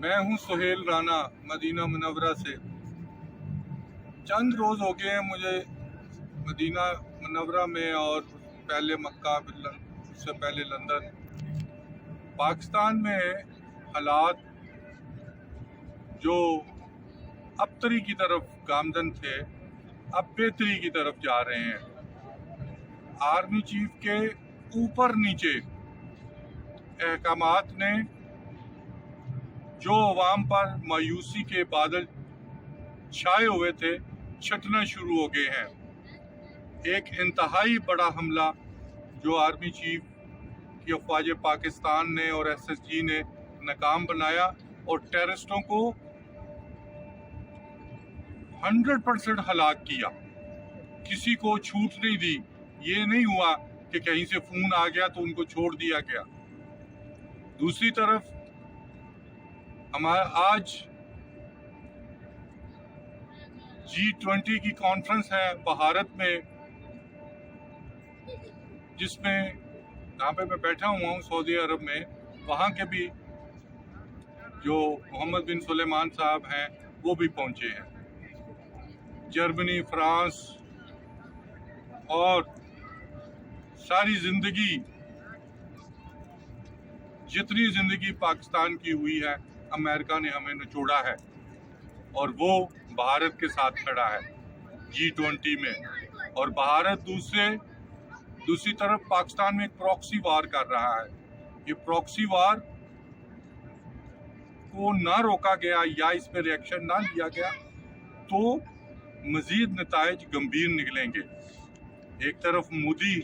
मैं हूं Suhail Rana Medina Munawwara से। चंद रोज़ हो गए हैं मुझे मदीना मुनव्वरा में, और पहले मक्का, उससे पहले लंदन। पाकिस्तान में हालात जो अबतरी की तरफ गामजन थे, अब बेहतरी की तरफ जा रहे हैं। आर्मी चीफ के ऊपर नीचे अहकामात ने जो अवाम पर मायूसी के बादल छाए हुए थे, छटना शुरू हो गए हैं। एक इंतहाई बड़ा हमला जो आर्मी चीफ की अफवाज पाकिस्तान ने और SSG ने नाकाम बनाया और टेररिस्टों को 100% हलाक किया, किसी को छूट नहीं दी। ये नहीं हुआ कि कहीं से फोन आ गया तो उनको छोड़ दिया गया। दूसरी तरफ हमारा आज G20 की कॉन्फ्रेंस है भारत में, जिसमें जहाँ पे मैं बैठा हुआ हूँ सऊदी अरब में, वहाँ के भी जो मोहम्मद बिन सुलेमान साहब हैं वो भी पहुँचे हैं। जर्मनी, फ्रांस और सारी जिंदगी, जितनी जिंदगी पाकिस्तान की हुई है, अमेरिका ने हमें निचोड़ा है और वो भारत के साथ खड़ा है G20 में। और भारत दूसरी तरफ पाकिस्तान में एक प्रॉक्सी वार कर रहा है। ये प्रॉक्सी वार को ना रोका गया या इस पर रिएक्शन ना लिया गया तो मजीद नताइज गंभीर निकलेंगे। एक तरफ मोदी,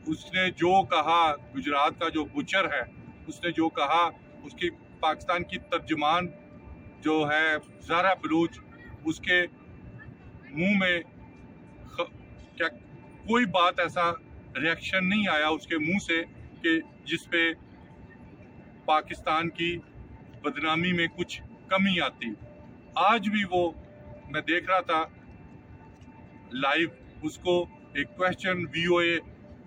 उसने जो कहा, गुजरात का जो बुचर है, उसने जो कहा, उसकी पाकिस्तान की तर्जमान जो है ज़ारा बलूच, उसके मुंह में क्या कोई बात, ऐसा रिएक्शन नहीं आया उसके मुंह से कि जिस पे पाकिस्तान की बदनामी में कुछ कमी आती। आज भी वो, मैं देख रहा था लाइव, उसको एक question VOA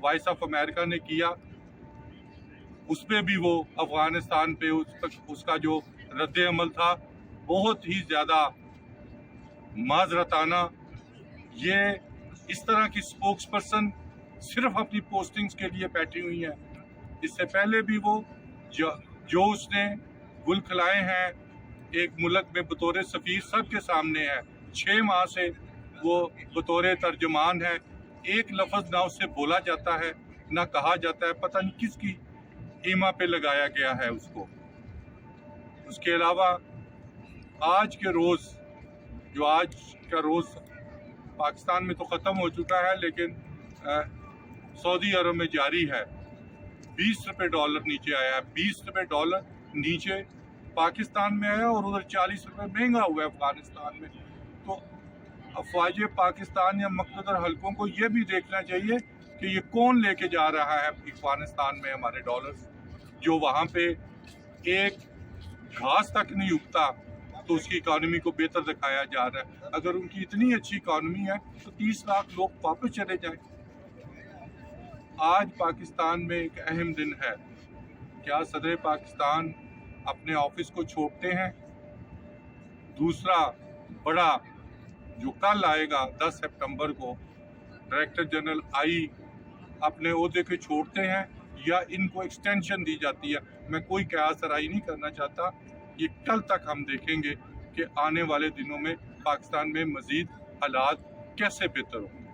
voice of America ने किया, उसमें भी वो अफगानिस्तान पे उसका जो रद्द अमल था बहुत ही ज़्यादा माजरताना। ये इस तरह की स्पोक्स पर्सन सिर्फ अपनी पोस्टिंग्स के लिए बैठी हुई हैं। इससे पहले भी वो जो उसने गुल खिलाए हैं एक मुल्क में बतौर सफीर, सबके सामने है। 6 माह से वो बतौर तर्जमान है। एक लफ्ज़ ना उससे बोला जाता है, ना कहा जाता है, पता नहीं किसकी ईमा पे लगाया गया है उसको। उसके अलावा आज के रोज़, जो आज का रोज़ पाकिस्तान में तो ख़त्म हो चुका है, लेकिन सऊदी अरब में जारी है। 20 रुपये डॉलर नीचे आया है। 20 रुपये डॉलर नीचे पाकिस्तान में आया और उधर 40 रुपये महंगा हुआ है अफगानिस्तान में। तो अफवाज पाकिस्तान या मक़तदर हल्कों को ये भी देखना चाहिए कि ये कौन लेके जा रहा है अफगानिस्तान में हमारे डॉलर्स, जो वहाँ पे एक घास तक नहीं उगता तो उसकी इकॉनमी को बेहतर दिखाया जा रहा है। अगर उनकी इतनी अच्छी इकॉनमी है तो 30 लाख लोग वापस चले जाएं। आज पाकिस्तान में एक अहम दिन है। क्या सदर पाकिस्तान अपने ऑफिस को छोड़ते हैं? दूसरा बड़ा जो कल आएगा 10 सितंबर को, डायरेक्टर जनरल आई अपने ओहदे को छोड़ते हैं या इनको एक्सटेंशन दी जाती है। मैं कोई कयास राई नहीं करना चाहता। ये कल तक हम देखेंगे कि आने वाले दिनों में पाकिस्तान में मजीद हालात कैसे बेहतर होंगे।